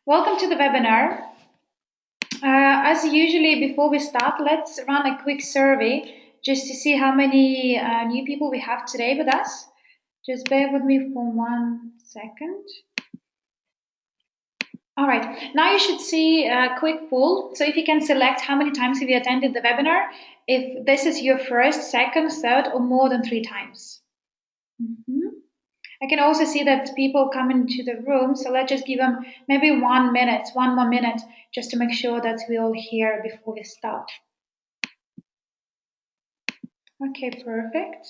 Welcome to the webinar. As usually, before we start, let's run a quick survey just to see how many new people we have today with us. Just bear with me for 1 second. All right, now you should see a quick poll. So if you can select how many times have you attended the webinar, if this is your first, second, third, or more than 3 times. I can also see that people come into the room, so let's just give them maybe 1 minute, 1 more minute, just to make sure that we're all here before we start. Okay, perfect.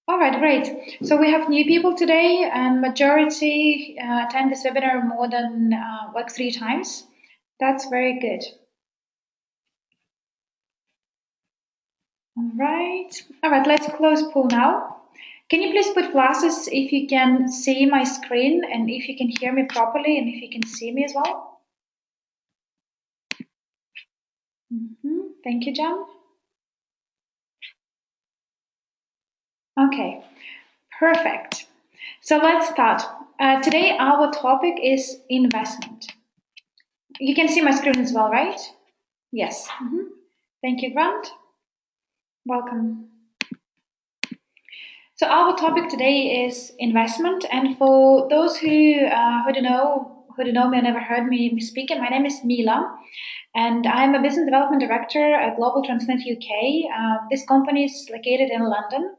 All right, great. So we have new people today, and majority attend this webinar more than like 3 times. That's very good. All right, let's close poll now. Can you please put glasses if you can see my screen and if you can hear me properly and if you can see me as well? Thank you, John. Okay, perfect. So let's start. Today our topic is investment. You can see my screen as well, right? Yes. Thank you, Grant. Welcome. So our topic today is investment, and for those who don't know me and never heard me speaking, my name is Mila, and I'm a business development director at Global Transnet UK. This company is located in London,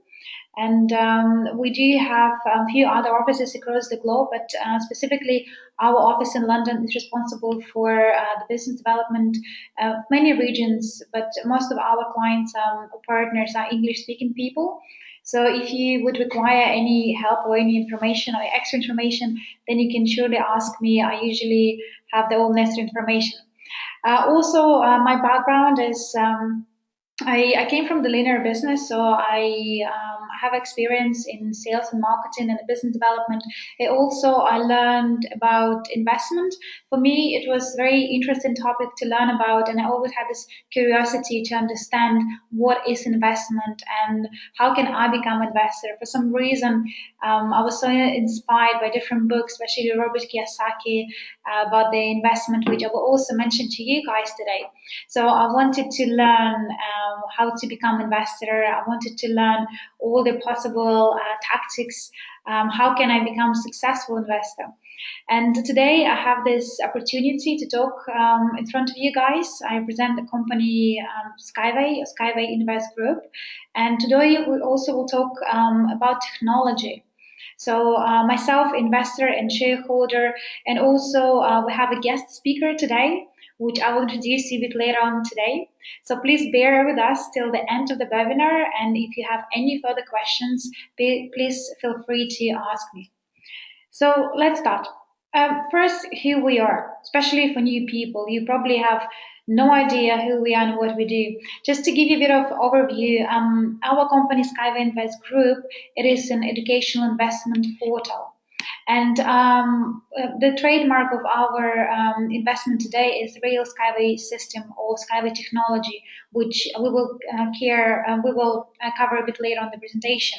and we do have a few other offices across the globe, but specifically our office in London is responsible for the business development of many regions, but most of our clients or partners are English-speaking people. So if you would require any help or any information or extra information, then you can surely ask me. I usually have the all necessary information. Also, my background is I came from the linear business, so I have experience in sales and marketing and business development. I learned about investment. For me, it was a very interesting topic to learn about, and I always had this curiosity to understand what is investment and how can I become an investor. For some reason, I was so inspired by different books, especially Robert Kiyosaki, about the investment, which I will also mention to you guys today. So I wanted to learn how to become investor. I wanted to learn all the possible tactics. How can I become a successful investor? And today I have this opportunity to talk in front of you guys. I represent the company SkyWay Invest Group. And today we also will talk about technology. So myself, investor and shareholder, and also we have a guest speaker today, which I will introduce you a bit later on today. So please bear with us till the end of the webinar, and if you have any further questions, please feel free to ask me. So let's start. First, who we are, especially for new people. You probably have no idea who we are and what we do. Just to give you a bit of overview, our company SkyWay Invest Group, it is an educational investment portal. And the trademark of our investment today is real SkyWay system or SkyWay technology, which we will cover a bit later on the presentation.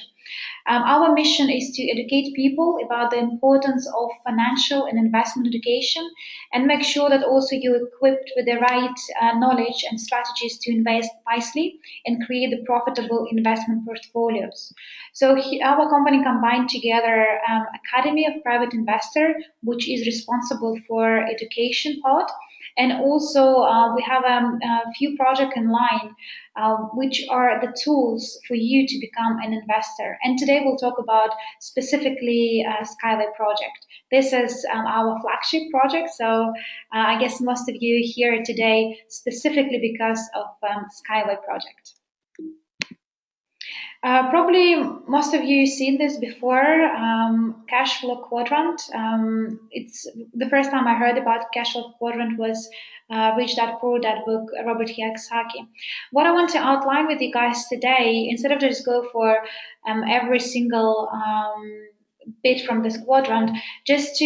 Our mission is to educate people about the importance of financial and investment education and make sure that also you're equipped with the right knowledge and strategies to invest wisely and create the profitable investment portfolios. So our company combined together Academy of Private Investor, which is responsible for education part, and also we have a few projects in line, which are the tools for you to become an investor. And today we'll talk about specifically SkyWay project. This is our flagship project, so I guess most of you are here today specifically because of SkyWay project. Probably most of you seen this before, Cashflow Quadrant. It's the first time I heard about Cashflow Quadrant was Rich Dad Poor Dad book, Robert Kiyosaki. What I want to outline with you guys today, instead of just go for every single bit from this quadrant, just to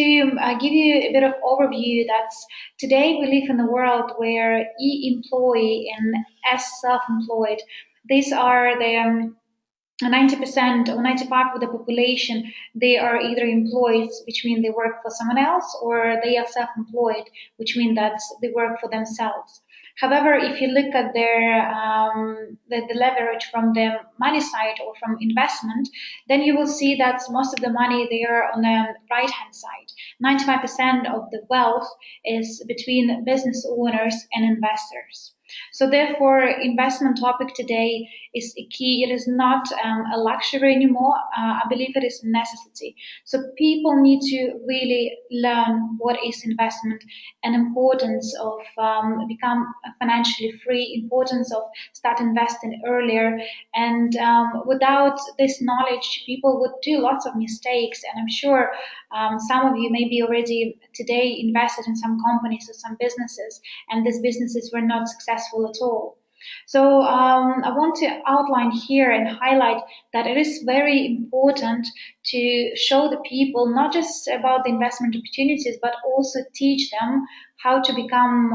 give you a bit of overview that today we live in a world where e-employee and as self-employed, These are the 90% or 95% of the population, they are either employed, which means they work for someone else, or they are self-employed, which means that they work for themselves. However, if you look at their the leverage from the money side or from investment, then you will see that most of the money they are on the right hand side. 95% of the wealth is between business owners and investors. So therefore, investment topic today is a key. It is not a luxury anymore. I believe it is a necessity. So people need to really learn what is investment and importance of become financially free, importance of start investing earlier. And without this knowledge, people would do lots of mistakes. And I'm sure some of you maybe already today invested in some companies or some businesses, and these businesses were not successful at all. So I want to outline here and highlight that it is very important to show the people not just about the investment opportunities, but also teach them how to become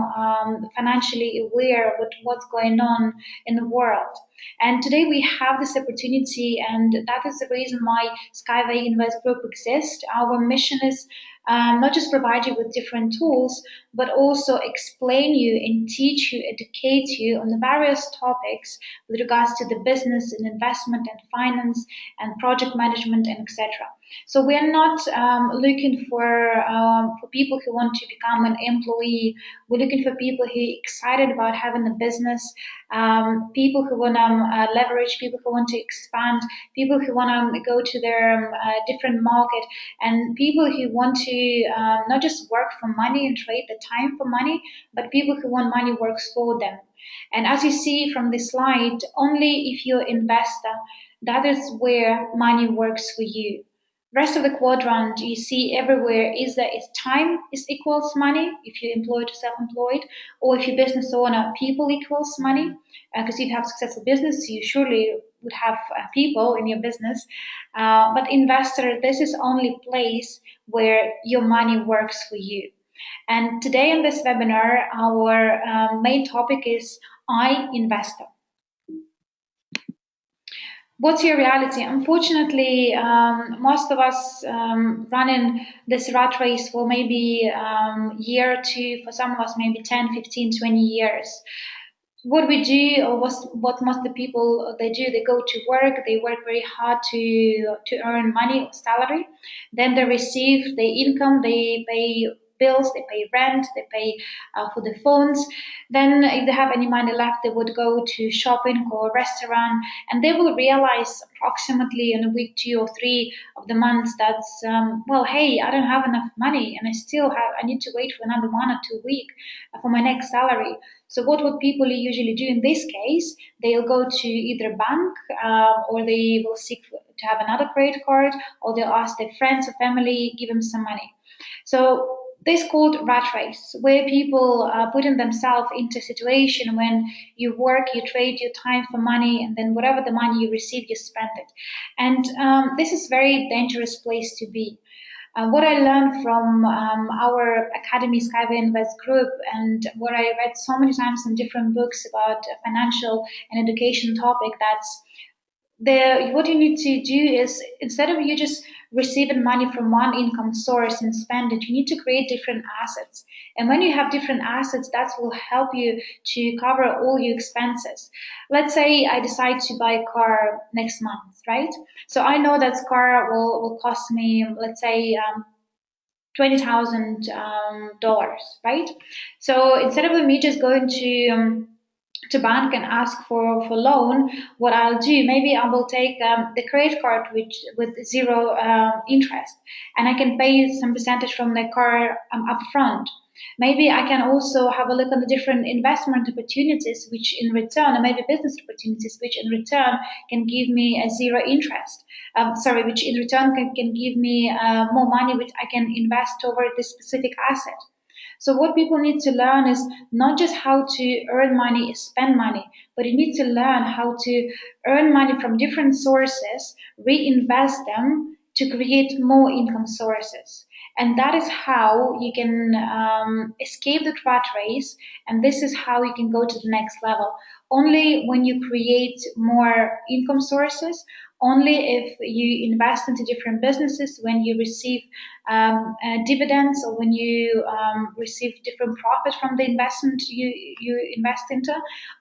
financially aware of what's going on in the world. And today we have this opportunity, and that is the reason why SkyWay Invest Group exists. Our mission is not just provide you with different tools, but also explain you and teach you, educate you on the various topics with regards to the business and investment and finance and project management and etc. So we are not looking for people who want to become an employee. We're looking for people who are excited about having a business, people who want to leverage, people who want to expand, people who want to go to their different market, and people who want to not just work for money and trade the time for money, but people who want money works for them. And as you see from this slide, only if you're an investor, that is where money works for you. Rest of the quadrant you see everywhere is that it's time is equals money if you're employed or self-employed, or if you're business owner, people equals money. Because if you have successful business, you surely would have people in your business. But investor, this is only place where your money works for you. And today in this webinar, our main topic is I Investor. What's your reality? Unfortunately, most of us running this rat race for maybe year or two, for some of us maybe 10, 15, 20 years. What we do, or what most of the people they do, they go to work, they work very hard to earn money or salary, then they receive the income, they pay bills, they pay rent, they pay for the phones. Then if they have any money left, they would go to shopping or a restaurant, and they will realize approximately in a week, 2 or 3 of the months that's well, hey, I don't have enough money, and I need to wait for another 1 or 2 weeks for my next salary. So what would people usually do in this case? They'll go to either a bank or they will seek to have another credit card, or they'll ask their friends or family, give them some money. So this is called rat race, where people are putting themselves into a situation when you work, you trade your time for money, and then whatever the money you receive, you spend it. And this is a very dangerous place to be. What I learned from our Academy SkyWay Invest Group, and what I read so many times in different books about financial and education topic, that's what you need to do is, instead of you just receiving money from one income source and spend it, you need to create different assets. And when you have different assets, that will help you to cover all your expenses. Let's say I decide to buy a car next month, right? So I know that car will cost me, let's say, $20,000, right? So instead of me just going to bank and ask for loan, what I'll do, maybe I will take the credit card which with zero interest, and I can pay some percentage from the car upfront. Maybe I can also have a look at the different investment opportunities, which in return, or maybe business opportunities, which in return can give me a zero interest. Which in return can give me more money, which I can invest toward this specific asset. So what people need to learn is not just how to earn money, spend money, but you need to learn how to earn money from different sources, reinvest them to create more income sources. And that is how you can escape the rat race, and this is how you can go to the next level. only when you create more income sources, only if you invest into different businesses, when you receive dividends, or when you receive different profit from the investment you invest into.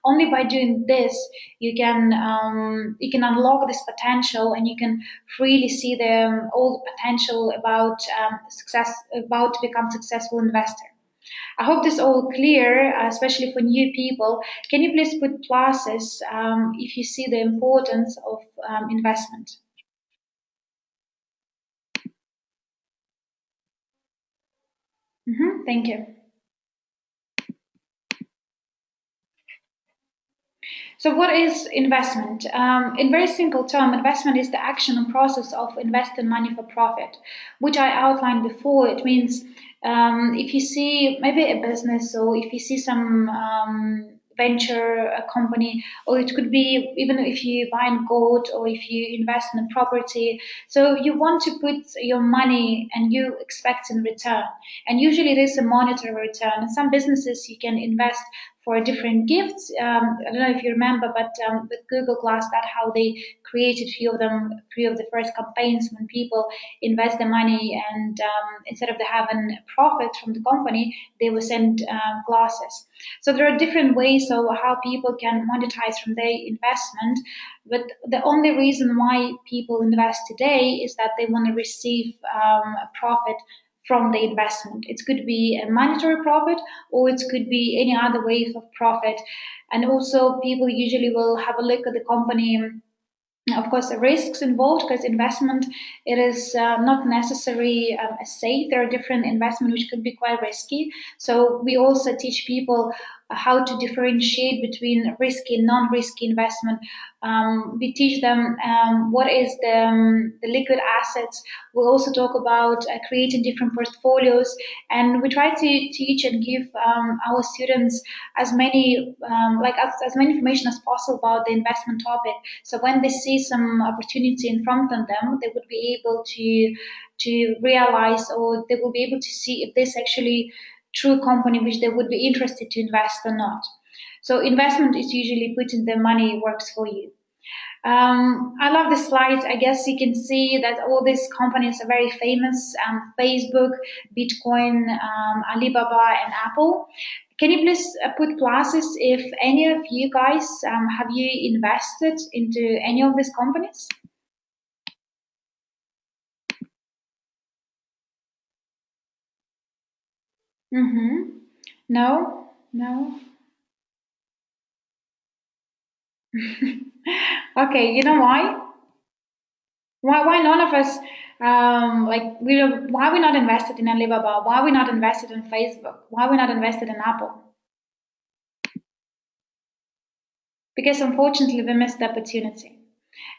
Only by doing this you can unlock this potential, and you can freely see the all the potential about success, about to become successful investor. I hope this all clear, especially for new people. Can you please put pluses if you see the importance of investment? Thank you. So, what is investment? In very simple term, investment is the action and process of investing money for profit, which I outlined before. It means if you see maybe a business, or if you see some venture a company, or it could be even if you buy in gold, or if you invest in a property. So you want to put your money and you expect in return. And usually it is a monetary return. In some businesses you can invest for different gifts. I don't know if you remember, but with Google Glass, that how they created few of them, few of the first campaigns when people invest the money, and instead of they having profit from the company, they will send glasses. So there are different ways of how people can monetize from their investment. But the only reason why people invest today is that they want to receive a profit from the investment. It could be a monetary profit, or it could be any other ways of profit. And also, people usually will have a look at the company. Of course, the risks involved, because investment, it is not necessarily safe. There are different investment which could be quite risky. So we also teach people how to differentiate between risky and non-risky investment. We teach them what is the liquid assets. We also talk about creating different portfolios, and we try to teach and give our students as many as many information as possible about the investment topic. So when they see some opportunity in front of them, they would be able to realize, or they will be able to see if this actually true company which they would be interested to invest or not. So investment is usually putting the money works for you. I love the slides. I guess you can see that all these companies are very famous: Facebook, Bitcoin, Alibaba, and Apple. Can you please put pluses if any of you guys have you invested into any of these companies? Mm-hmm. No, no. Okay, you know why? Why none of us why we not invested in Alibaba? Why we not invested in Facebook? Why we not invested in Apple? Because unfortunately we missed the opportunity.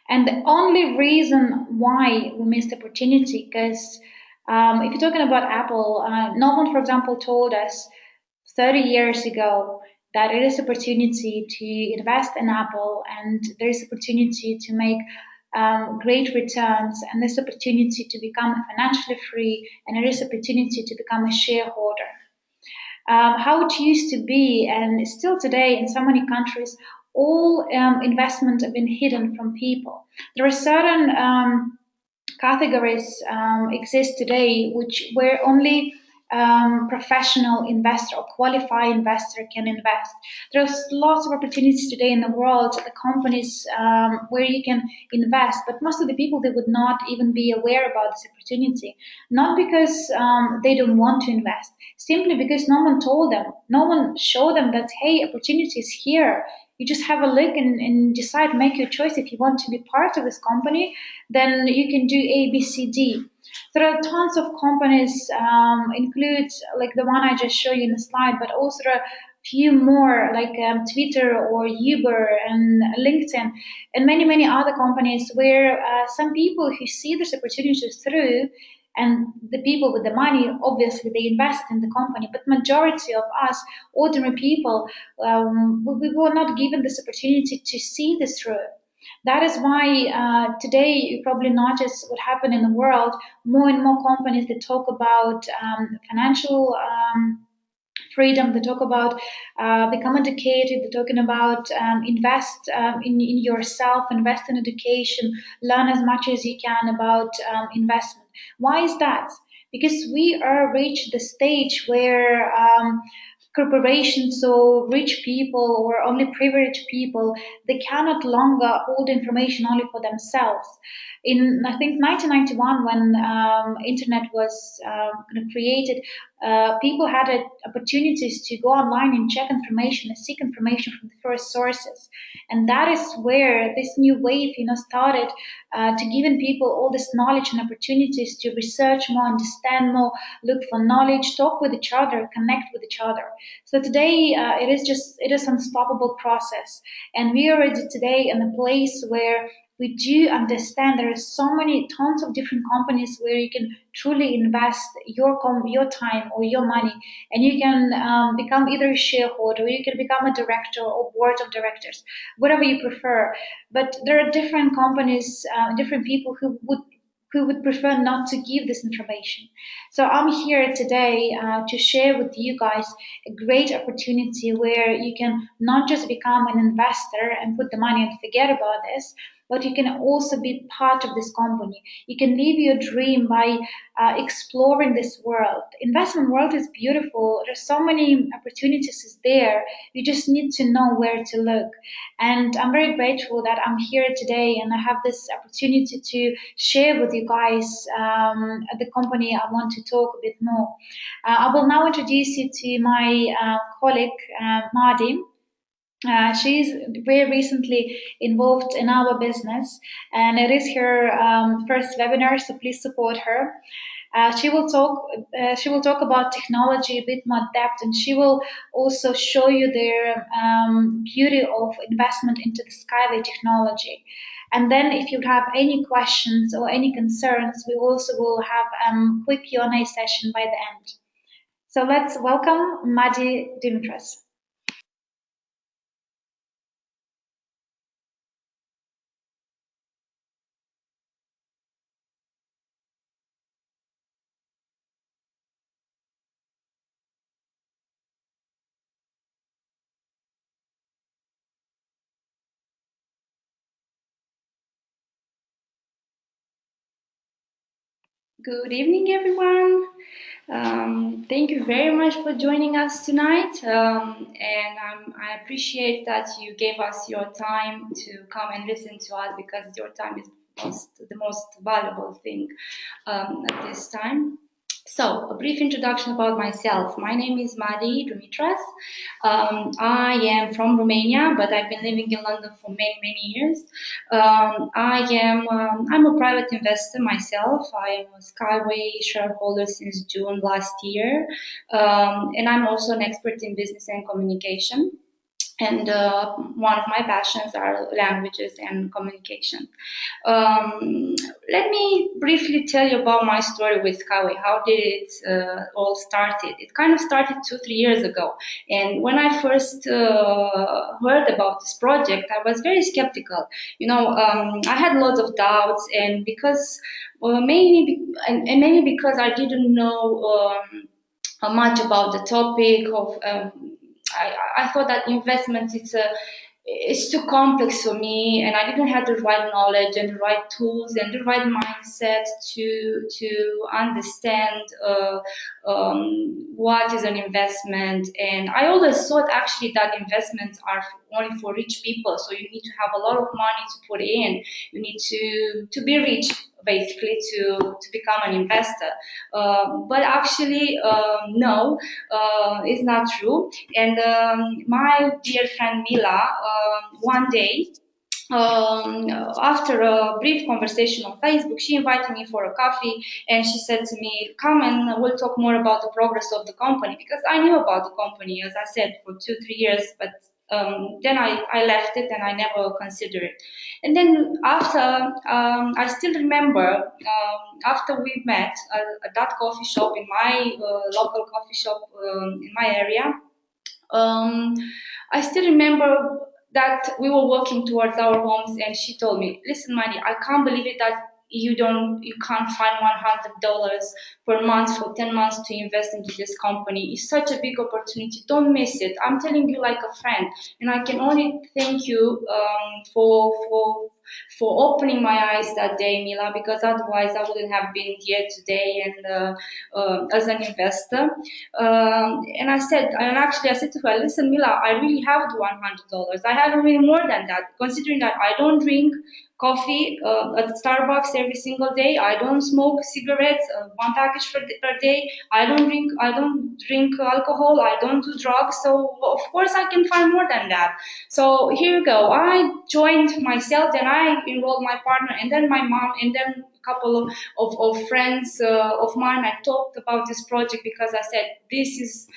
And the only reason why we missed the opportunity, because if you're talking about Apple, no one, for example, told us 30 years ago that there is opportunity to invest in Apple, and there is opportunity to make great returns, and there's opportunity to become financially free, and there is opportunity to become a shareholder. How it used to be, and still today in so many countries, all investment have been hidden from people. There are certain categories exist today which where only professional investor or qualified investor can invest. There's lots of opportunities today in the world, the companies where you can invest, but most of the people, they would not even be aware about this opportunity. Not because they don't want to invest, simply because no one told them, no one showed them that, hey, opportunity is here. You just have a look and decide, make your choice. If you want to be part of this company, then you can do A, B, C, D. There are tons of companies, include like the one I just showed you in the slide, but also there are few more like Twitter or Uber and LinkedIn and many, many other companies where some people who see this opportunity through, and the people with the money, obviously they invest in the company, but majority of us ordinary people, we were not given this opportunity to see this through. That is why today you probably notice what happened in the world. More and more companies that talk about financial freedom. They talk about become educated. They're talking about invest in yourself, invest in education, learn as much as you can about investment. Why is that? Because we are reached the stage where corporations or rich people or only privileged people, they cannot longer hold information only for themselves. In I think 1991, when internet was kind of created, people had opportunities to go online and check information and seek information from the first sources, and that is where this new wave, started to giving people all this knowledge and opportunities to research more, understand more, look for knowledge, talk with each other, connect with each other. So today, it is unstoppable process, and we are already today in a place where we do understand there are so many tons of different companies where you can truly invest your time or your money, and you can become either a shareholder or you can become a director or board of directors, whatever you prefer. But there are different companies, different people who would prefer not to give this information. So I'm here today to share with you guys a great opportunity where you can not just become an investor and put the money and forget about this, but you can also be part of this company. You can live your dream by exploring this world. Investment world is beautiful. There's so many opportunities is there. You just need to know where to look. And I'm very grateful that I'm here today and I have this opportunity to share with you guys the company I want to talk a bit more. I will now introduce you to my colleague, Madi. She's very recently involved in our business, and it is her first webinar, so please support her. She will talk. She will talk about technology a bit more depth, and she will also show you the beauty of investment into the SkyWay technology. And then, if you have any questions or any concerns, we also will have a quick Q&A session by the end. So let's welcome Madi Dimitras. Good evening, everyone. Thank you very much for joining us tonight. And I appreciate that you gave us your time to come and listen to us because your time is the most valuable thing at this time. So, a brief introduction about myself. My name is Madi Dumitras. I am from Romania, but I've been living in London for many, many years. I'm a private investor myself. I am a Skyway shareholder since June last year, and I'm also an expert in business and communication. And one of my passions are languages and communication. Um, Let me briefly tell you about my story with Skyway. How did it all started? It kind of started 2, 3 years ago. And when I first heard about this project, I was very skeptical. I had lots of doubts, and because and mainly because I didn't know much about the topic of. I thought that investment it's too complex for me, and I didn't have the right knowledge and the right tools and the right mindset to understand what is an investment. And I always thought actually that investments are only for rich people, so you need to have a lot of money to put in. You need to be rich basically to become an investor. But actually, no, it's not true. And my dear friend Mila, one day, after a brief conversation on Facebook, she invited me for a coffee and she said to me, "Come and we'll talk more about the progress of the company." Because I knew about the company, as I said, for 2, 3 years, but then I left it and I never considered it. And then after, I still remember after we met at that coffee shop in my local coffee shop in my area. um, I still remember that we were walking towards our homes, and she told me, "Listen, Mani, I can't believe it that you can't find $100 per month for 10 months to invest into this company. It's such a big opportunity. Don't miss it. I'm telling you like a friend, and I can only thank you for opening my eyes that day, Mila, because otherwise I wouldn't have been here today and as an investor. And I said to her, listen, Mila, I really have the $100. I have really more than that, considering that I don't drink coffee at Starbucks every single day. I don't smoke cigarettes, one package per day. I don't drink alcohol. I don't do drugs. So of course I can find more than that. So here you go. I joined myself, then I enrolled my partner, and then my mom, and then a couple of friends of mine. I talked about this project because I said this is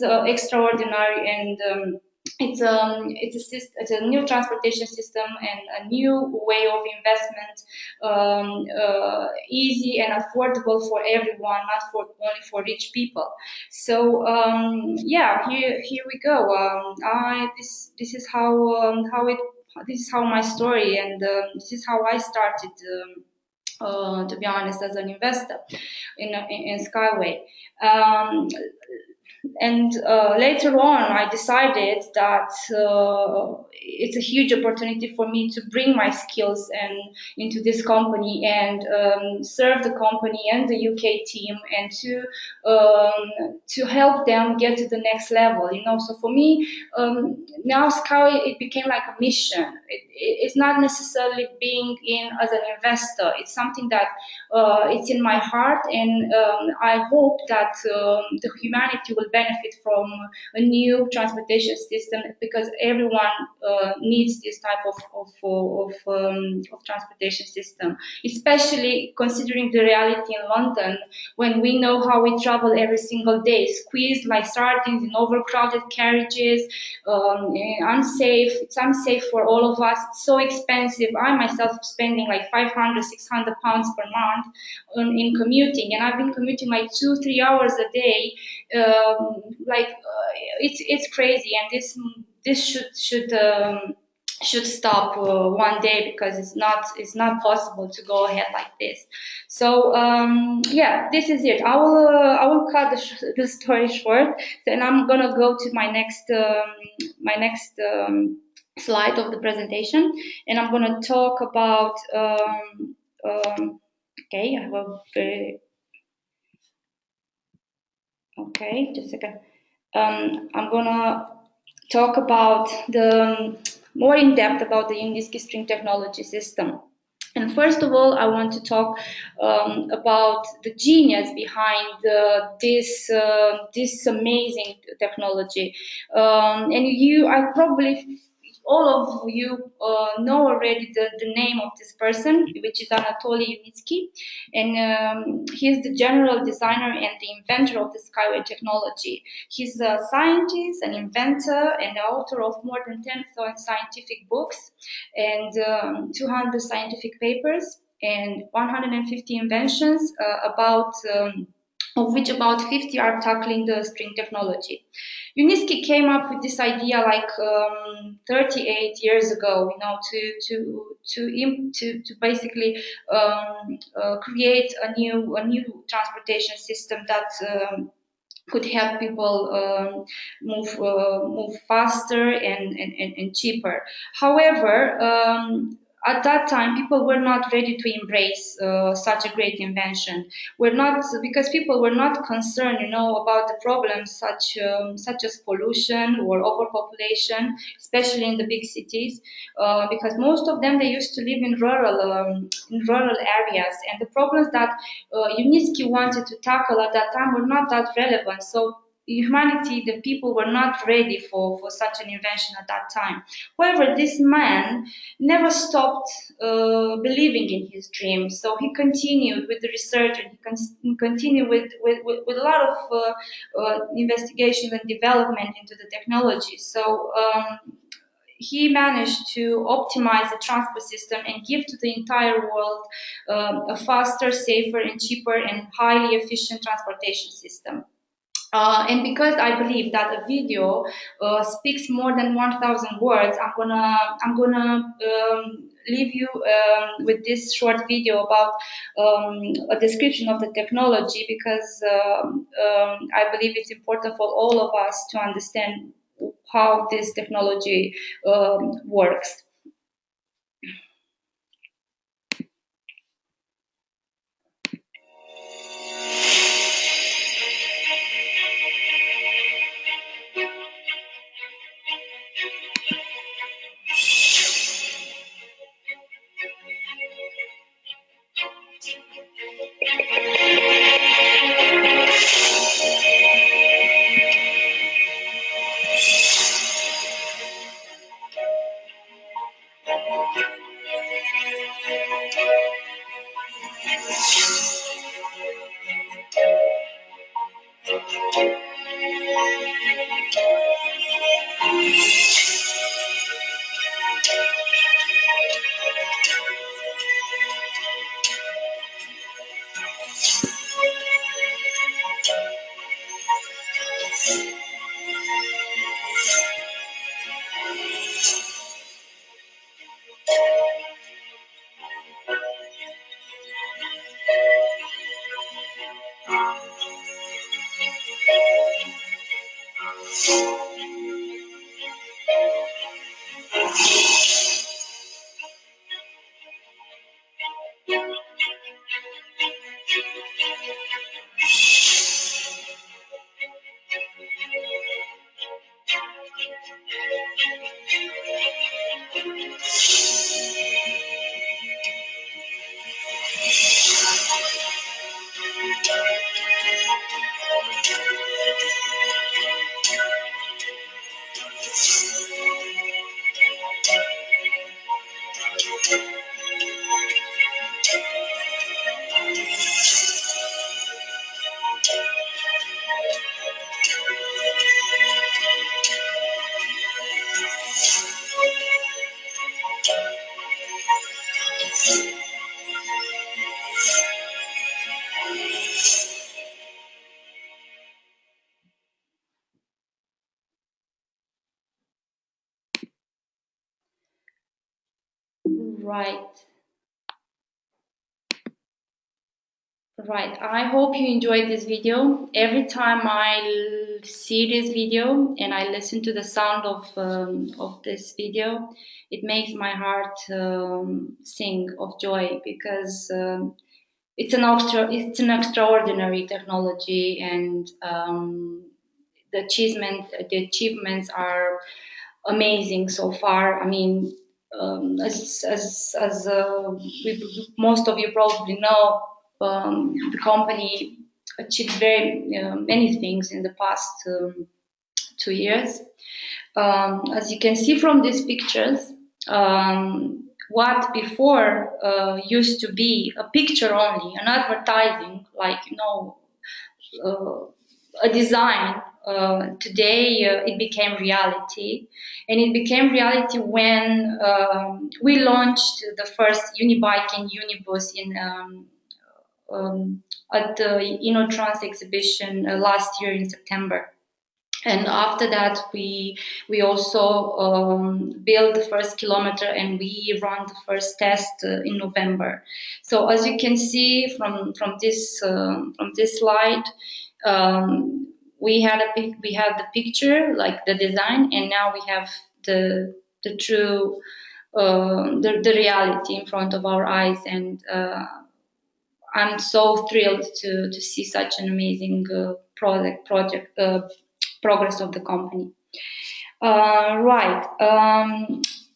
extraordinary, and it's a new transportation system and a new way of investment, easy and affordable for everyone, not for only for rich people. So yeah, here we go. I this is how it this is how my story, and this is how I started. To be honest, as an investor in Skyway. Um, and later on, I decided that it's a huge opportunity for me to bring my skills and into this company and serve the company and the UK team, and to help them get to the next level. You know, so for me, now Sky, it became like a mission. It's not necessarily being in as an investor. It's something that it's in my heart, and I hope that the humanity will benefit from a new transportation system, because everyone needs this type of transportation system, especially considering the reality in London, when we know how we travel every single day, squeezed like sardines in overcrowded carriages, unsafe. It's unsafe for all of us. It's so expensive. I myself spending like 500, 600 pounds per month in commuting, and I've been commuting like 2-3 hours a day. It's crazy, and this should stop one day, because it's not possible to go ahead like this. So yeah, this is it. I will cut the story short, and I'm gonna go to my next slide of the presentation, and I'm gonna talk about okay, I have a very okay, just a second. I'm gonna talk about the more in depth about the Uniski string technology system. And first of all, I want to talk about the genius behind this amazing technology. And I probably all of you know already the name of this person, which is Anatoly Unitsky, and he's the general designer and the inventor of the Skyway technology. He's a scientist, an inventor, and the author of more than 10 scientific books and 200 scientific papers and 150 inventions of which about 50 are tackling the string technology. Uniski came up with this idea like 38 years ago, you know, to basically create a new transportation system that could help people move faster and cheaper. However, at that time, people were not ready to embrace such a great invention. We're not, because people were not concerned, you know, about the problems such as pollution or overpopulation, especially in the big cities, because most of them, they used to live in rural areas, and the problems that Unitsky wanted to tackle at that time were not that relevant. So humanity, the people were not ready for such an invention at that time. However, this man never stopped believing in his dreams. So he continued with the research, and he continued with a lot of investigation and development into the technology. So he managed to optimize the transport system and give to the entire world a faster, safer, and cheaper and highly efficient transportation system. And because I believe that a video speaks more than 1,000 words, I'm gonna leave you with this short video about a description of the technology, because I believe it's important for all of us to understand how this technology works. Right. Right. I hope you enjoyed this video. Every time I see this video and I listen to the sound of this video, it makes my heart sing of joy, because it's an extraordinary technology, and the achievements are amazing so far. I mean, most of you probably know, the company achieved very many things in the past 2 years. As you can see from these pictures, what before used to be a picture only, an advertising, like, uh, a design. Today it became reality, and it became reality when we launched the first unibike and unibus um, at the InnoTrans exhibition last year in September. And after that, we also built the first kilometer, and we run the first test in November. So as you can see from this slide, we had the picture, like the design, and now we have the true the reality in front of our eyes. And I'm so thrilled to see such an amazing project progress of the company. Right.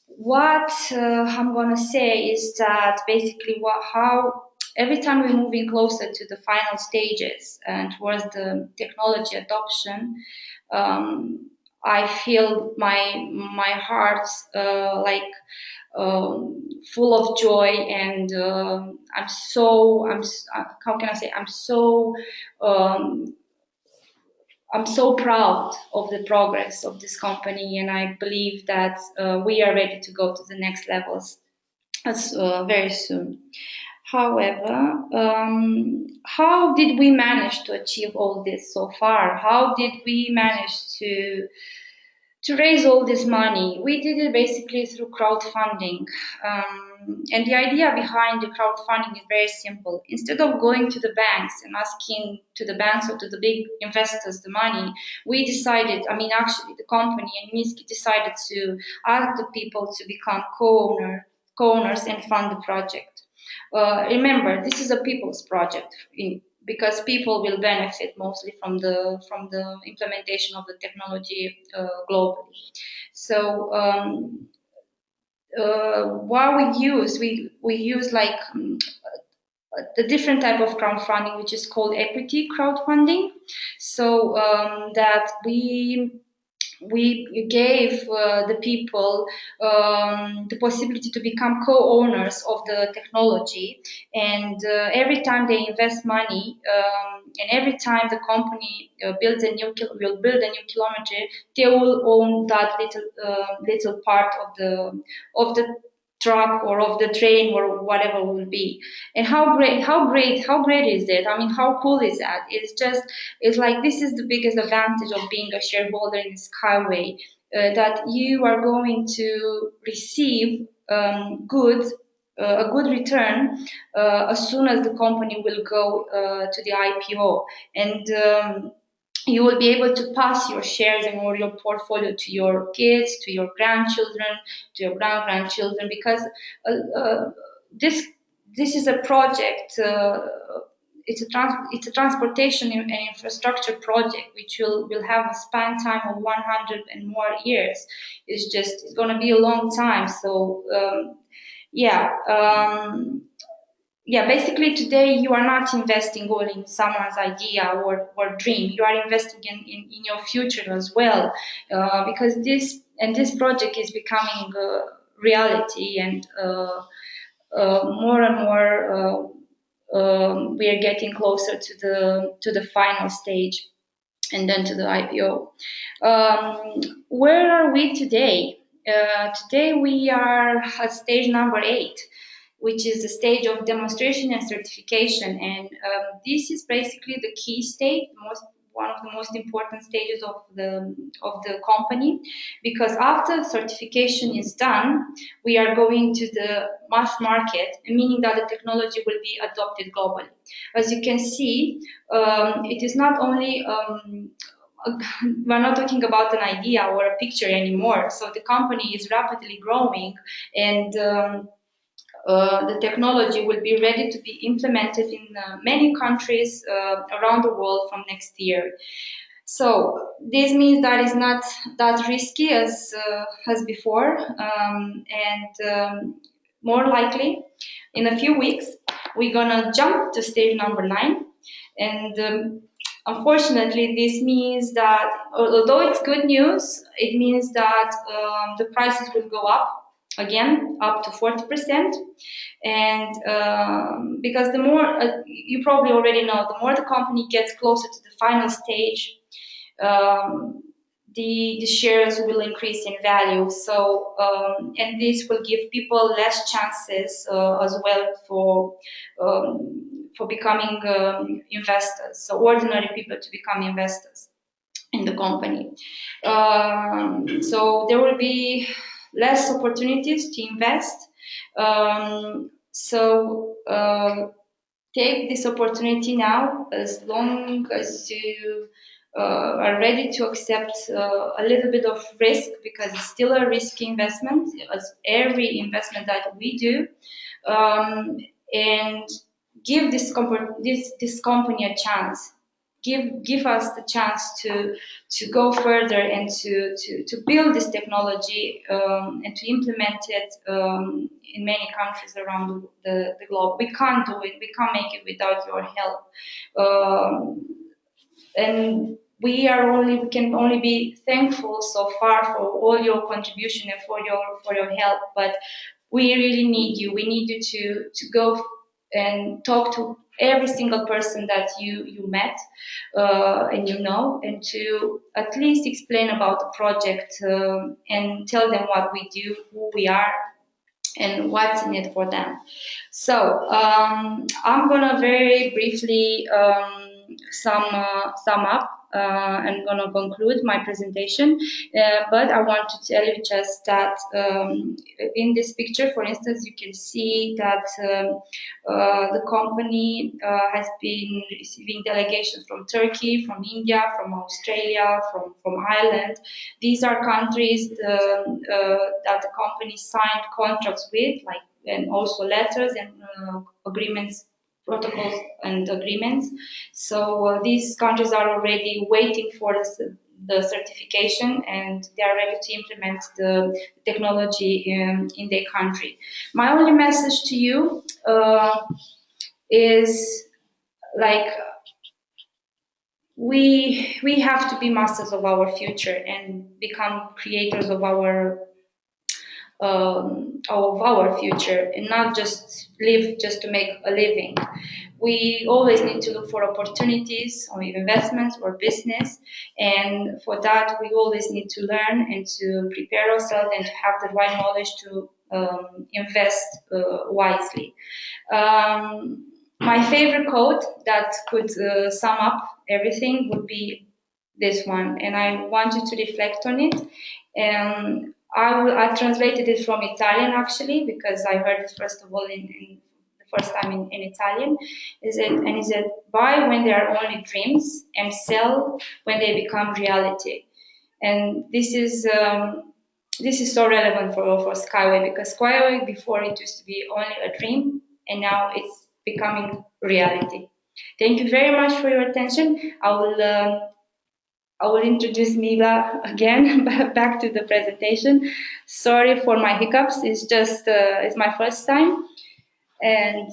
What I'm gonna say is that basically how every time we're moving closer to the final stages and towards the technology adoption, um, I feel my heart like full of joy, and how can I say, um, I'm so proud of the progress of this company, and I believe that we are ready to go to the next levels very soon. However, how did we manage to achieve all this so far? How did we manage to raise all this money? We did it basically through crowdfunding. And the idea behind the crowdfunding is very simple. Instead of going to the banks and asking to the banks or to the big investors the money, we decided, I mean, actually, the company and Minsky decided to ask the people to become co-owners and fund the project. Remember, this is a people's project because people will benefit mostly from the implementation of the technology globally. So what we use like the different type of crowdfunding, which is called equity crowdfunding. So that we gave the people the possibility to become co-owners of the technology, and every time they invest money, and every time the company will build a new kilometer, they will own that little part of the truck or of the train or whatever it will be. And how great is it? I mean, how cool is that? It's like this is the biggest advantage of being a shareholder in Skyway, that you are going to receive a good return as soon as the company will go to the IPO, and you will be able to pass your shares and or your portfolio to your kids, to your grandchildren, to your grandchildren, because this this is a project. It's a transportation and infrastructure project which will have a span time of 100 and more years. It's going to be a long time. So yeah. Yeah, basically today you are not investing all in someone's idea or dream. You are investing in your future as well, because this project is becoming reality, and more and more we are getting closer to the final stage, and then to the IPO. Where are we today? Today we are at stage number 8, which is the stage of demonstration and certification. And this is basically the key stage, one of the most important stages of the company, because after certification is done, we are going to the mass market, meaning that the technology will be adopted globally. As you can see, it is not only we're not talking about an idea or a picture anymore. So the company is rapidly growing, and the technology will be ready to be implemented in many countries around the world from next year. So this means that it's not that risky as before, and more likely, in a few weeks, we're gonna jump to stage number 9, and unfortunately, this means that although it's good news, it means that the prices will go up again, up to 40%. And because the more, you probably already know, the more the company gets closer to the final stage, the shares will increase in value. So, and this will give people less chances as well for becoming investors, so ordinary people to become investors in the company. So there will be less opportunities to invest. So take this opportunity now, as long as you are ready to accept a little bit of risk, because it's still a risky investment, as every investment that we do. And give this company a chance. Give us the chance to go further and to build this technology, and to implement it in many countries around the globe. We can't do it. We can't make it without your help. And we can only be thankful so far for all your contribution and for your help. But we really need you. We need you to go and talk to every single person that you met and and to at least explain about the project, and tell them what we do, who we are, and what's in it for them. So I'm gonna very briefly sum up. I'm gonna conclude my presentation, but I want to tell you just that in this picture, for instance, you can see that the company has been receiving delegations from Turkey, from India, from Australia, from Ireland. These are countries that the company signed contracts with, like, and also letters and agreements, protocols and agreements. So these countries are already waiting for the certification, and they are ready to implement the technology in their country. My only message to you is, like, we have to be masters of our future and become creators of our future, and not just live just to make a living. We always need to look for opportunities or investments or business, and for that we always need to learn and to prepare ourselves and to have the right knowledge to invest wisely. My favorite quote that could sum up everything would be this one, and I want you to reflect on it. I translated it from Italian, actually, because I heard it first of all in the first time in Italian. Is it buy when they are only dreams and sell when they become reality? And this is so relevant for Skyway, because Skyway before it used to be only a dream, and now it's becoming reality. Thank you very much for your attention. I will introduce Mila again back to the presentation. Sorry for my hiccups. It's just it's my first time, and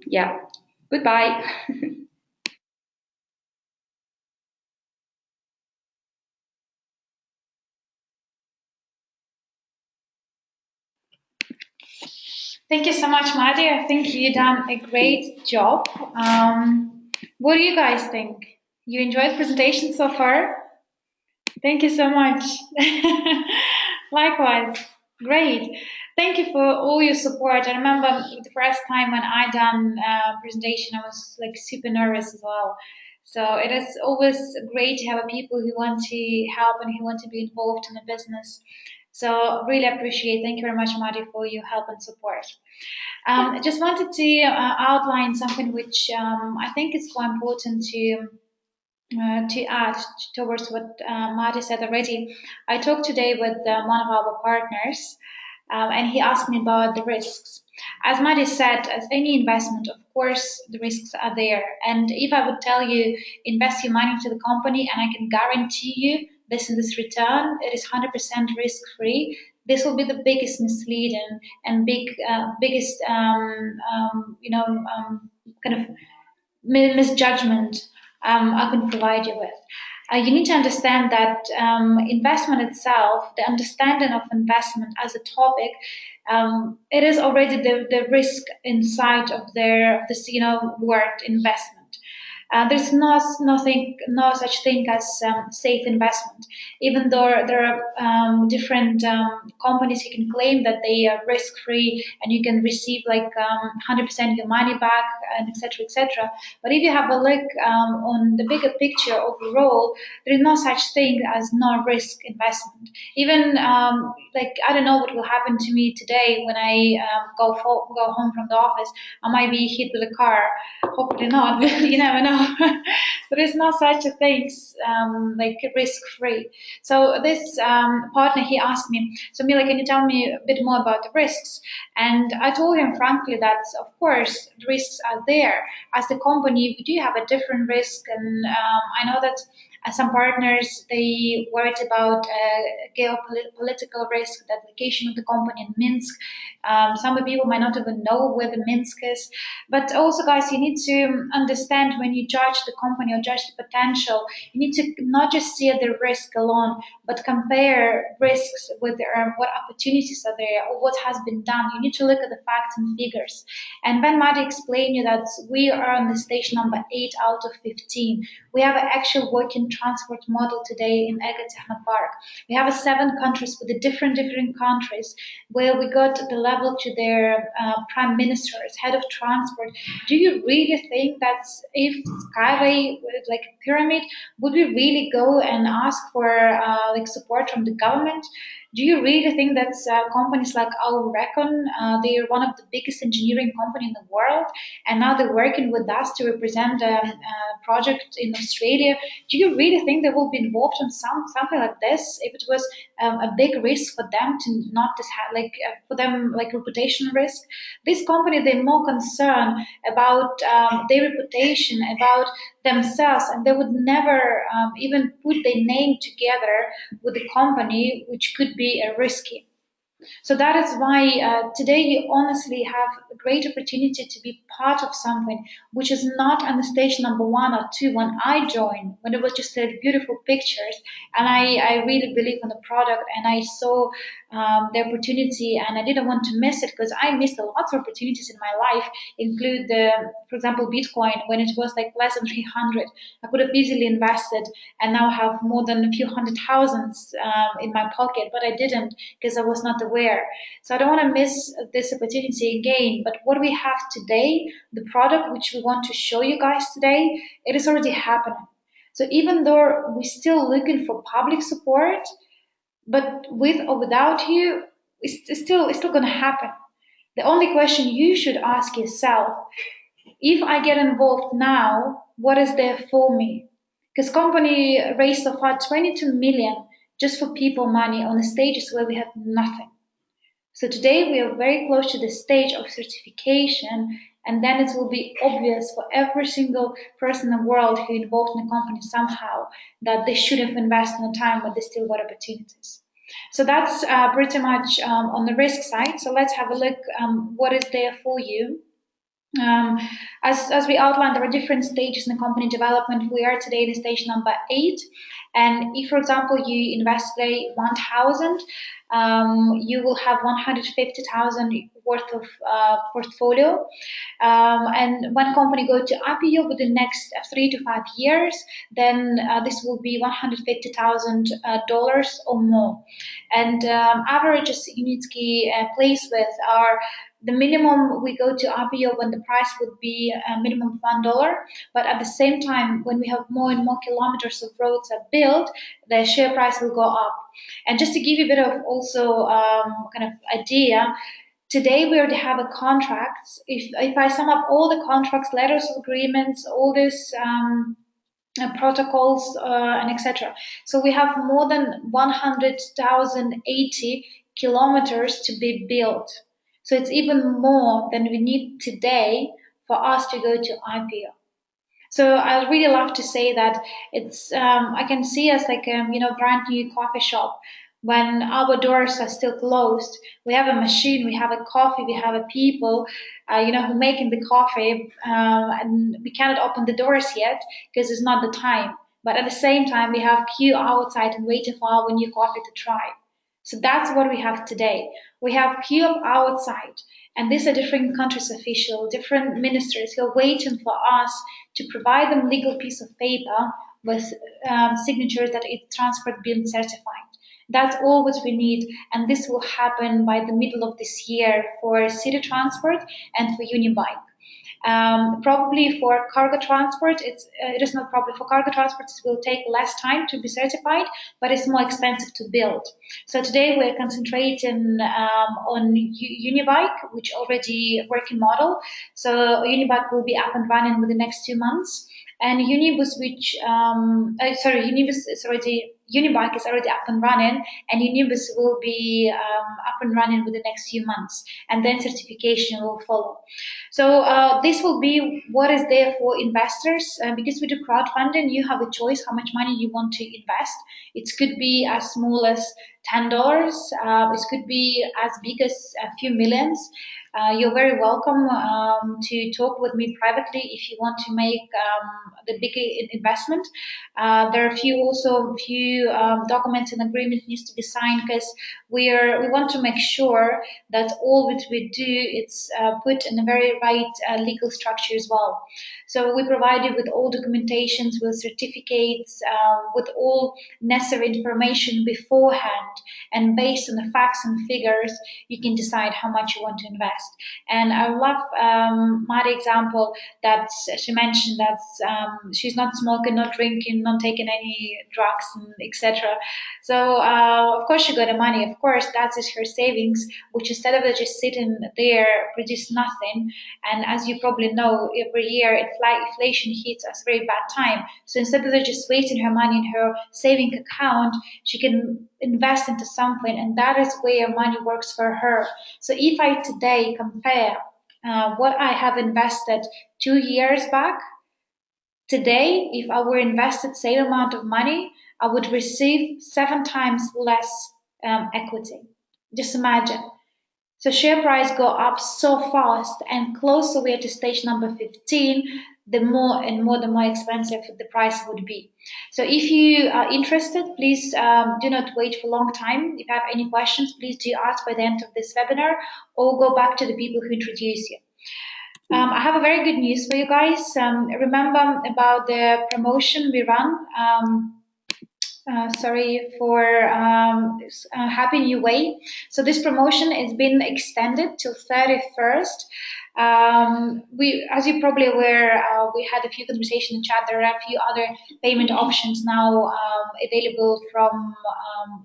yeah. Goodbye. Thank you so much, Madi. I think you done a great job. What do you guys think? You enjoyed the presentation so far? Thank you so much. Likewise. Great. Thank you for all your support. I remember the first time when I done presentation, I was like super nervous as well. So it is always great to have people who want to help and who want to be involved in the business. So really appreciate. Thank you very much, Madi, for your help and support. I just wanted to outline something which I think is quite important to add towards what Marty said already. I talked today with one of our partners, and he asked me about the risks. As Marty said, as any investment, of course, the risks are there. And if I would tell you, invest your money into the company, and I can guarantee you this and this return, it is 100% risk free. This will be the biggest misleading and biggest, kind of misjudgment I can provide you with. You need to understand that investment itself, the understanding of investment as a topic, it is already the risk inside of this word investment. There's no such thing as safe investment. Even though there are different companies who can claim that they are risk free and you can receive like 100% your money back and etc. etc. But if you have a look on the bigger picture overall, there is no such thing as no risk investment. Even like I don't know what will happen to me today when I go home from the office. I might be hit with a car. Hopefully not. You never know. There is no such a thing like risk free. So this partner he asked me, so Mila, can you tell me a bit more about the risks? And I told him frankly that of course the risks are there. As the company, we do have a different risk, and I know that some partners they worried about geopolitical risk, the location of the company in Minsk. Some people might not even know where the Minsk is. But also, guys, you need to understand when you judge the company or judge the potential, you need to not just see the risk alone, but compare risks with what opportunities are there or what has been done. You need to look at the facts and figures. And Ben might explain you that we are on the stage number 8 out of 15. We have an actual working transport model today in Ege Technopark. We have 7 countries with the different countries where we got the level to their prime ministers, head of transport. Do you really think that if Skyway was like a pyramid, would we really go and ask for like support from the government? Do you really think that companies like our Recon, they are one of the biggest engineering company in the world, and now they're working with us to represent a project in Australia? Do you really think they will be involved in something like this if it was a big risk for them to not just have like for them like reputation risk? This company, they're more concerned about their reputation, about themselves, and they would never even put their name together with a company which could be risky. So that is why today you honestly have a great opportunity to be part of something which is not on the stage number 1 or 2. When I joined, when it was just beautiful pictures, and I really believe in the product, and I saw the opportunity, and I didn't want to miss it because I missed a lot of opportunities in my life, include the, for example, Bitcoin when it was like less than 300. I could have easily invested and now have more than a few hundred thousands in my pocket, but I didn't because I was not aware. So I don't want to miss this opportunity again. But what we have today, the product which we want to show you guys today, it is already happening. So even though we're still looking for public support, but with or without you, it's still going to happen. The only question you should ask yourself, if I get involved now, what is there for me? Because company raised so far 22 million just for people money on the stages where we have nothing. So today we are very close to the stage of certification, and then it will be obvious for every single person in the world who involved in the company somehow that they should have invested in time, but they still got opportunities. So that's pretty much on the risk side. So let's have a look what is there for you. Um, as we outlined, there are different stages in the company development. We are today in stage number 8. And if, for example, you invest today 1,000, you will have 150,000 worth of portfolio. And when company go to IPO within the next 3 to 5 years, then this will be $150,000 or more. And averages Unitsky plays with are the minimum we go to IPO when the price would be a minimum $1, but at the same time, when we have more and more kilometers of roads are built, the share price will go up. And just to give you a bit of also kind of idea, today we already have a contract. If I sum up all the contracts, letters of agreements, all this protocols and etc. So we have more than 100,080 kilometers to be built. So it's even more than we need today for us to go to IPO. So I really love to say that it's I can see us like brand new coffee shop when our doors are still closed. We have a machine, we have a coffee, we have a people, who making the coffee, and we cannot open the doors yet because it's not the time. But at the same time, we have queue outside and waiting for our new coffee to try. So that's what we have today. We have queue up outside, and these are different countries' officials, different ministers who are waiting for us to provide them legal piece of paper with signatures that it's transport been certified. That's all what we need, and this will happen by the middle of this year for city transport and for Unibike. Probably for cargo transport, it is not probably for cargo transport. It will take less time to be certified, but it's more expensive to build. So today we're concentrating on Unibike, which already working model. So Unibike will be up and running within the next 2 months, and Unibus, Unibus is already. Unibike is already up and running, and Unibus will be up and running within the next few months, and then certification will follow. So this will be what is there for investors. Because we do crowdfunding, you have a choice how much money you want to invest. It could be as small as $10. It could be as big as a few millions. You're very welcome to talk with me privately if you want to make the bigger investment. There are few documents and agreements needs to be signed because we want to make sure that all which we do it's put in a very right legal structure as well. So we provide you with all documentations, with certificates, with all necessary information beforehand. And based on the facts and figures, you can decide how much you want to invest. And I love my example that she mentioned that she's not smoking, not drinking, not taking any drugs, and etc. So of course she got the money. Of course that is her savings, which instead of just sitting there produce nothing. And as you probably know, every year inflation hits us very bad time. So instead of just wasting her money in her saving account, she can invest into something, and that is where money works for her. So if I today compare what I have invested 2 years back, today, if I were invested same amount of money, I would receive 7 times less equity. Just imagine. So share price go up so fast, and closer we are to stage number 15, the more and more the more expensive the price would be. So if you are interested, please do not wait for a long time. If you have any questions, please do ask by the end of this webinar, or go back to the people who introduced you. I have a very good news for you guys. Remember about the promotion we run. Sorry for Happy New Way. So this promotion has been extended till 31st. As you probably aware, we had a few conversations in chat. There are a few other payment options now available from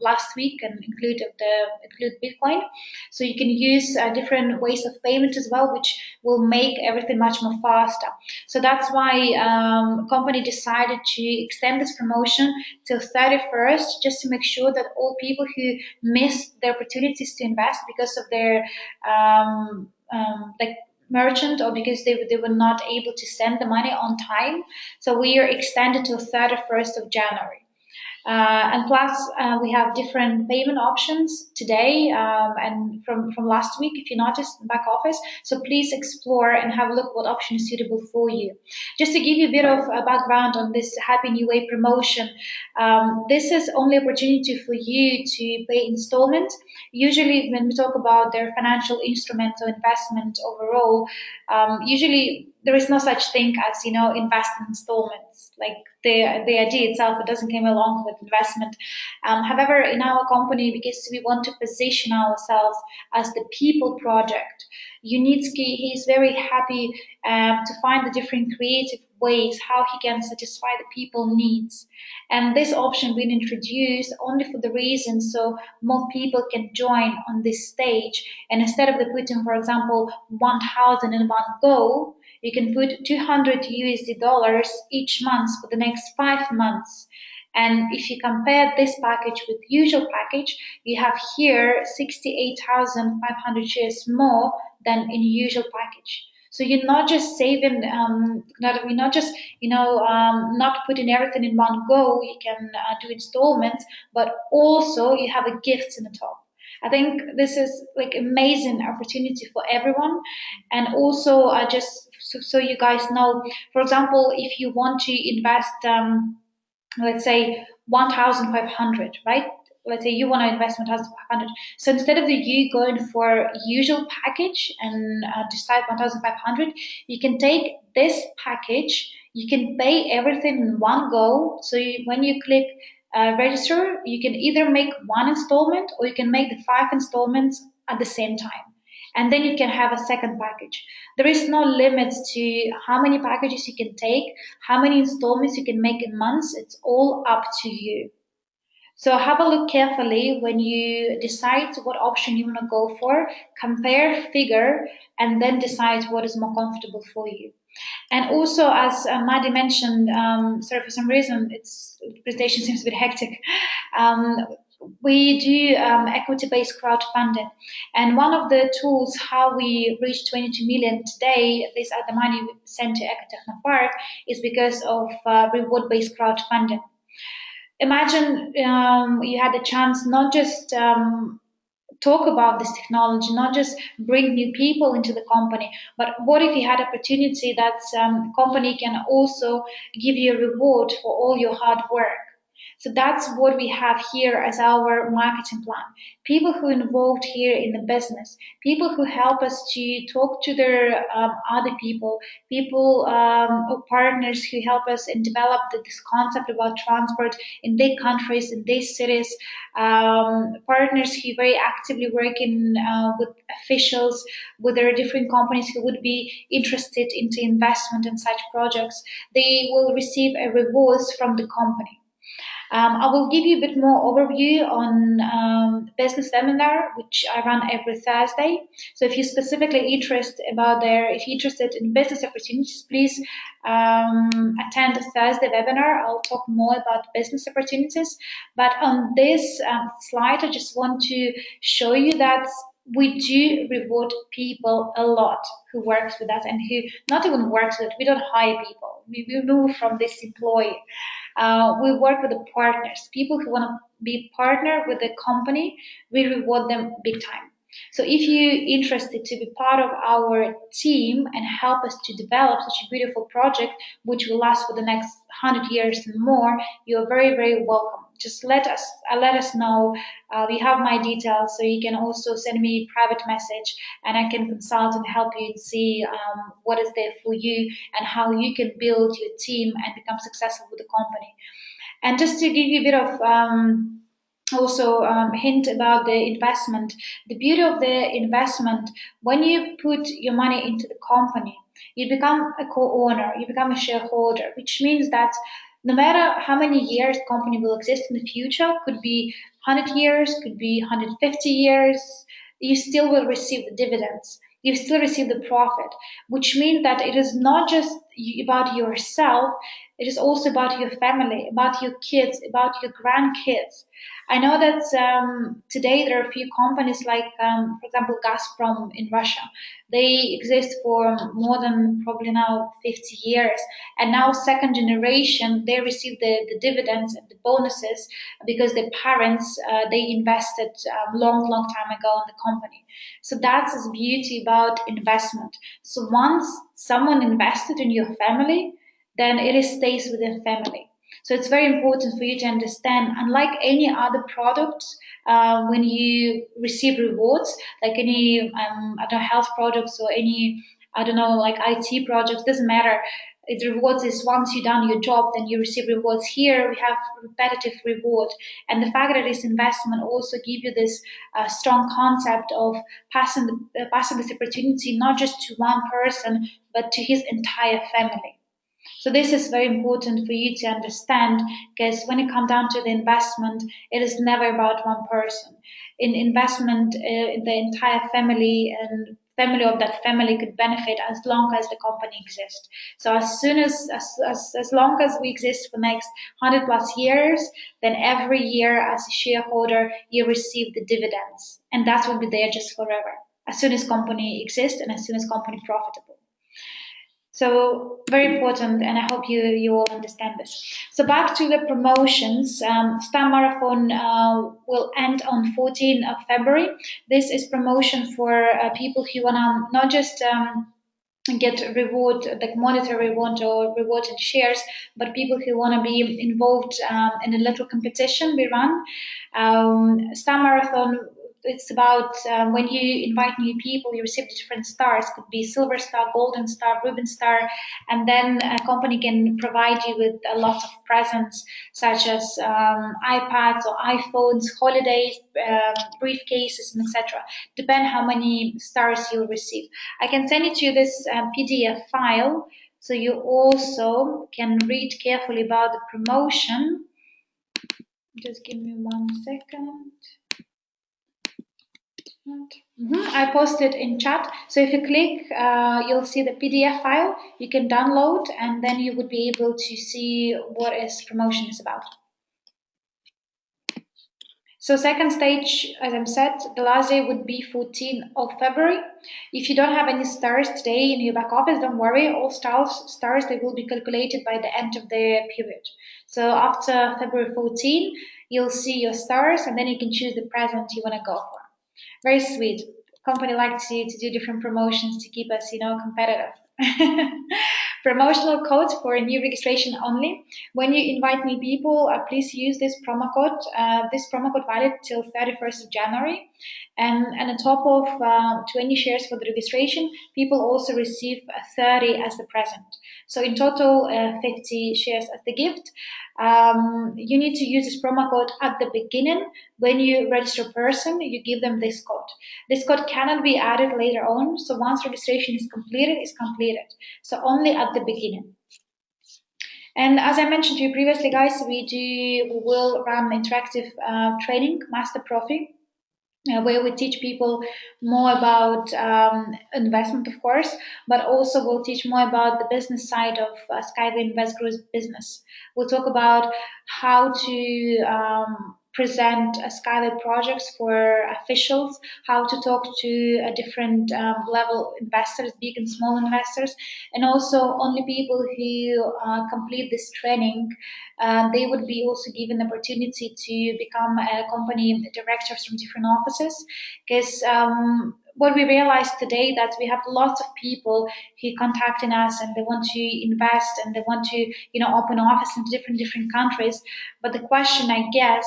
last week, and include Bitcoin. So you can use different ways of payment as well, which will make everything much more faster. So that's why company decided to extend this promotion till 31st, just to make sure that all people who missed the opportunities to invest because of their like merchant, or because they were not able to send the money on time. So we are extended till 31st of January. And plus, we have different payment options today and from last week, if you noticed, back office. So please explore and have a look what option is suitable for you. Just to give you a bit of a background on this Happy New Way promotion, this is only opportunity for you to pay installment. Usually, when we talk about their financial instruments or investment overall, usually there is no such thing as invest in installments. Like the idea itself, it doesn't come along with investment. However, in our company, because we want to position ourselves as the people project, Unitsky, he's very happy to find the different creative ways how he can satisfy the people needs. And this option been introduced only for the reason so more people can join on this stage. And instead of the putting, for example, 1,000 in one go, you can put 200 USD dollars each month for the next 5 months. And if you compare this package with usual package, you have here 68,500 shares more than in usual package. So you're not just saving, we're not just, not putting everything in one go. You can do installments, but also you have a gift in the top. I think this is like amazing opportunity for everyone. And also, just so you guys know, for example, if you want to invest, let's say 1,500, right? Let's say you want to invest 1,500. So instead of you going for usual package and decide 1,500, you can take this package. You can pay everything in one go. So when you click register, you can either make one installment or you can make the 5 installments at the same time. And then you can have a second package. There is no limit to how many packages you can take, how many installments you can make in months. It's all up to you. So have a look carefully when you decide what option you want to go for, compare figure, and then decide what is more comfortable for you. And also, as Maddie mentioned, sorry, for some reason, its presentation seems a bit hectic. We do equity-based crowdfunding. And one of the tools how we reached 22 million today, these are the money we sent to Ecotechnopark, is because of reward-based crowdfunding. Imagine you had the chance not just talk about this technology, not just bring new people into the company, but what if you had opportunity that company can also give you a reward for all your hard work? So that's what we have here as our marketing plan. People who involved here in the business, people who help us to talk to their other people, people or partners who help us and develop this concept about transport in their countries, in their cities, partners who very actively work with officials, with their different companies who would be interested into investment in such projects. They will receive a rewards from the company. I will give you a bit more overview on business seminar, which I run every Thursday. So if you're specifically interested if you're interested in business opportunities, please attend the Thursday webinar. I'll talk more about business opportunities. But on this slide, I just want to show you that we do reward people a lot who works with us and who not even works with us. We don't hire people. We move from this employee. We work with the partners, people who want to be partner with the company. We reward them big time. So if you're interested to be part of our team and help us to develop such a beautiful project, which will last for the next 100 years and more, you're very, very welcome. Just let us know. You have my details, so you can also send me a private message, and I can consult and help you and see what is there for you and how you can build your team and become successful with the company. And just to give you a bit of also hint about the investment, the beauty of the investment, when you put your money into the company, you become a co-owner, you become a shareholder, which means that no matter how many years the company will exist in the future, could be 100 years, could be 150 years, you still will receive the dividends. You still receive the profit, which means that it is not just about yourself, it is also about your family, about your kids, about your grandkids. I know that today there are a few companies like, for example, Gazprom in Russia. They exist for more than probably now 50 years. And now second generation, they receive the dividends and the bonuses because their parents, they invested long, long time ago in the company. So that's the beauty about investment. So once someone invested in your family, then it stays within family. So it's very important for you to understand, unlike any other products, when you receive rewards, like any I don't know, health products or any, I don't know, like IT projects, doesn't matter. It rewards is once you've done your job, then you receive rewards. Here we have repetitive reward, and the fact that this investment also give you this strong concept of passing this opportunity not just to one person but to his entire family. So this is very important for you to understand, because when it comes down to the investment, it is never about one person. In investment, the entire family and family of that family could benefit as long as the company exists. So as soon as long as we exist for the next 100 plus years, then every year as a shareholder, you receive the dividends. And that will be there just forever. As soon as company exists and as soon as company profitable. So very important, and I hope you all understand this. So back to the promotions. Star Marathon will end on 14th of February. This is promotion for people who wanna not just get reward like monetary reward or reward in shares, but people who want to be involved in a little competition we run. Star Marathon, it's about when you invite new people, you receive different stars. Could be silver star, golden star, ruben star, and then a company can provide you with a lot of presents such as iPads or iPhones, holidays, briefcases, and etc. Depend how many stars you'll receive. I can send it to you this PDF file so you also can read carefully about the promotion. Just give me 1 second. I posted in chat. So if you click, you'll see the PDF file. You can download, and then you would be able to see what this promotion is about. So second stage, as I said, the last day would be 14th of February. If you don't have any stars today in your back office, don't worry. All stars they will be calculated by the end of the period. So after February 14, you'll see your stars, and then you can choose the present you want to go for. Very sweet. Company likes to do different promotions to keep us, competitive. Promotional code for new registration only. When you invite new people, please use this promo code. This promo code valid till 31st of January. And on top of 20 shares for the registration, people also receive 30 as the present. So in total, 50 shares as the gift. You need to use this promo code at the beginning. When you register a person, you give them this code. This code cannot be added later on. So once registration is completed, it's completed. So only at the beginning. And as I mentioned to you previously, guys, we will run interactive training, Master Profi, where we teach people more about investment, of course, but also we'll teach more about the business side of SkyWay Invest Group's business. We'll talk about how to present SkyWay projects for officials, how to talk to a different level investors, big and small investors, and also only people who complete this training, they would be also given the opportunity to become a company directors from different offices, because what we realized today that we have lots of people who contacting us and they want to invest and they want to open office in different countries. But the question, I guess,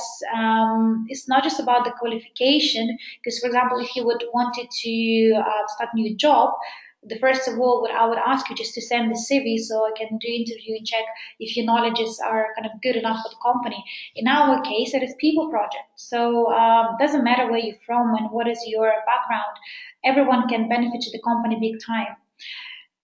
is not just about the qualification, because for example, if you would wanted to start a new job, the first of all, what I would ask you just to send the CV so I can do interview and check if your knowledges are kind of good enough for the company. In our case, it is people project. So it doesn't matter where you're from and what is your background. Everyone can benefit to the company big time.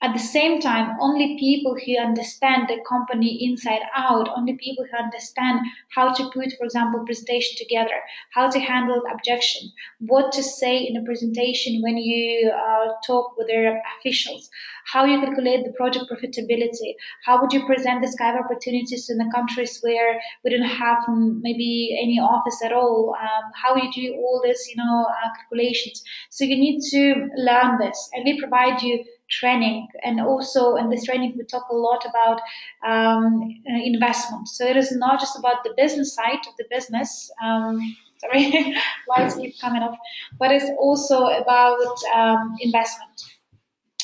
At the same time, only people who understand the company inside out, only people who understand how to put, for example, presentation together, how to handle objection, what to say in a presentation when you talk with their officials, how you calculate the project profitability, how would you present the Skype opportunities in the countries where we don't have maybe any office at all, how you do all this, calculations. So you need to learn this, and we provide you training. And also in this training we talk a lot about investment, so it is not just about the business side of the business, sorry, lights keep coming off, but it's also about investment.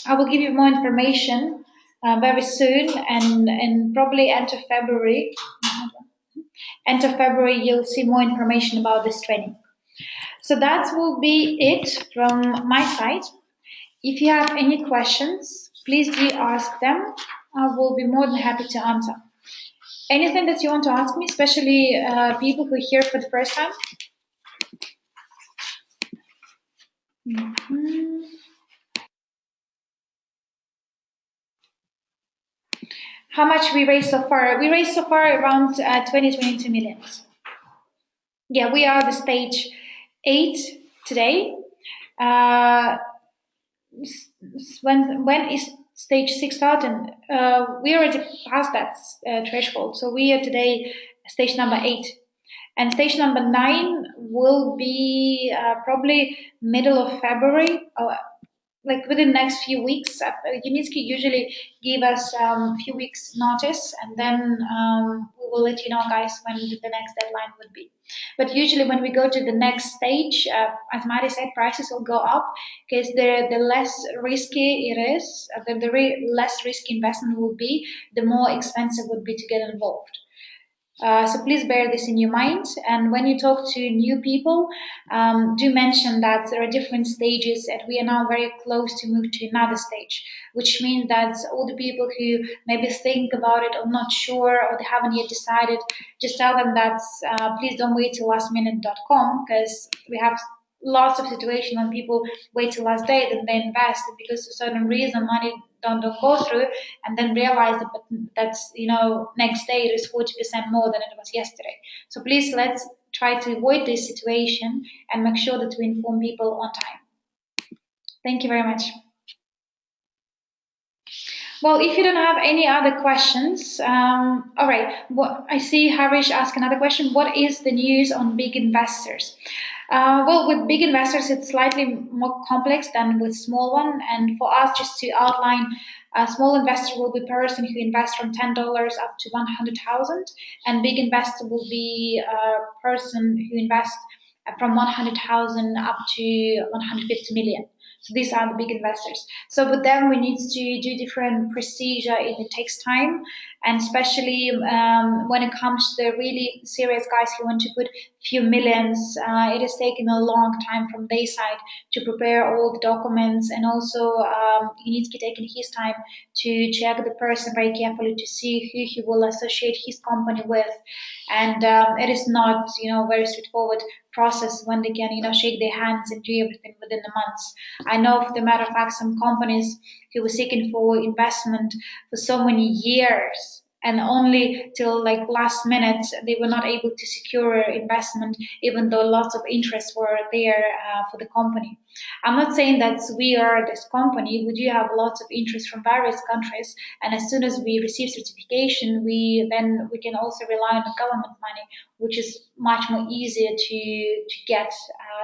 I will give you more information very soon, and probably end of February you'll see more information about this training. So that will be it from my side. If you have any questions, please do ask them. I will be more than happy to answer. Anything that you want to ask me, especially people who are here for the first time? Mm-hmm. How much we raised so far? We raised so far around 22 millions. Yeah, we are the stage 8 today. When is stage 6 starting? We already passed that threshold, so we are today stage number 8, and stage number 9 will be probably middle of February, or like within the next few weeks. Unitsky usually give us a few weeks notice, and then we will let you know, guys, when the next deadline would be. But usually when we go to the next stage, as Mari said, prices will go up, because the less risky it is, the less risky investment will be, the more expensive would be to get involved. So please bear this in your mind. And when you talk to new people, do mention that there are different stages, and we are now very close to move to another stage, which means that all the people who maybe think about it or not sure or they haven't yet decided, just tell them that please don't wait till lastminute.com, because we have lots of situations when people wait till last day, then they invest because for certain reason money don't go through, and then realize that that's next day it is 40% more than it was yesterday. So please, let's try to avoid this situation and make sure that we inform people on time. Thank you very much. Well, if you don't have any other questions, all right. I see Harish ask another question. What is the news on big investors? Well, with big investors, it's slightly more complex than with small one. And for us, just to outline, a small investor will be a person who invests from $10 up to 100,000, and big investor will be a person who invests from 100,000 up to 150 million. So these are the big investors. So with them, we need to do different procedure. It takes time, and especially when it comes to the really serious guys who want to put few millions, it is taking a long time from their side to prepare all the documents, and also he needs to be taking his time to check the person very carefully to see who he will associate his company with, and it is not very straightforward process when they can shake their hands and do everything within the months. I know, for the matter of fact, some companies who were seeking for investment for so many years, and only till like last minute they were not able to secure investment, even though lots of interest were there for the company. I'm not saying that we are this company. We do have lots of interest from various countries, and as soon as we receive certification, we can also rely on the government money, which is much more easier to get,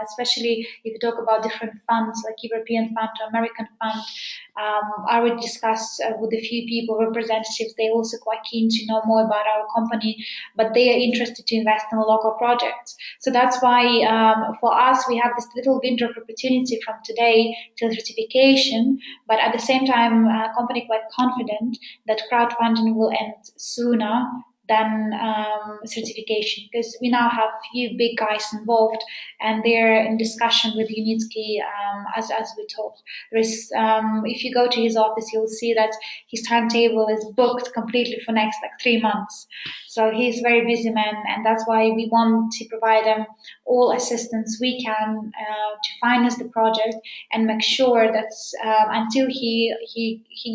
especially if you talk about different funds like European fund or American fund. I would discuss with a few people, representatives. They're also quite keen to know more about our company, but they are interested to invest in local projects. So that's why for us, we have this little window of opportunity from today till certification. But at the same time, company quite confident that crowdfunding will end sooner than certification, because we now have few big guys involved, and they're in discussion with Unitsky as we talk. If you go to his office, you'll see that his timetable is booked completely for next like 3 months. So he's a very busy man, and that's why we want to provide them all assistance we can to finance the project and make sure that until he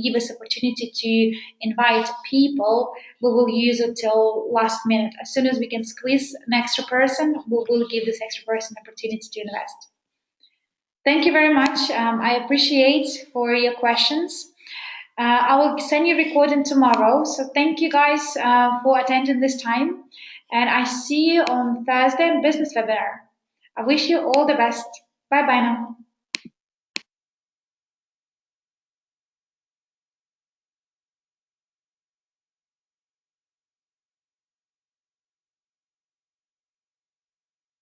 give us opportunity to invite people, we will use it till last minute. As soon as we can squeeze an extra person, we will give this extra person opportunity to invest. Thank you very much. I appreciate for your questions. I will send you recording tomorrow. So thank you guys for attending this time. And I see you on Thursday in business webinar. I wish you all the best. Bye bye now.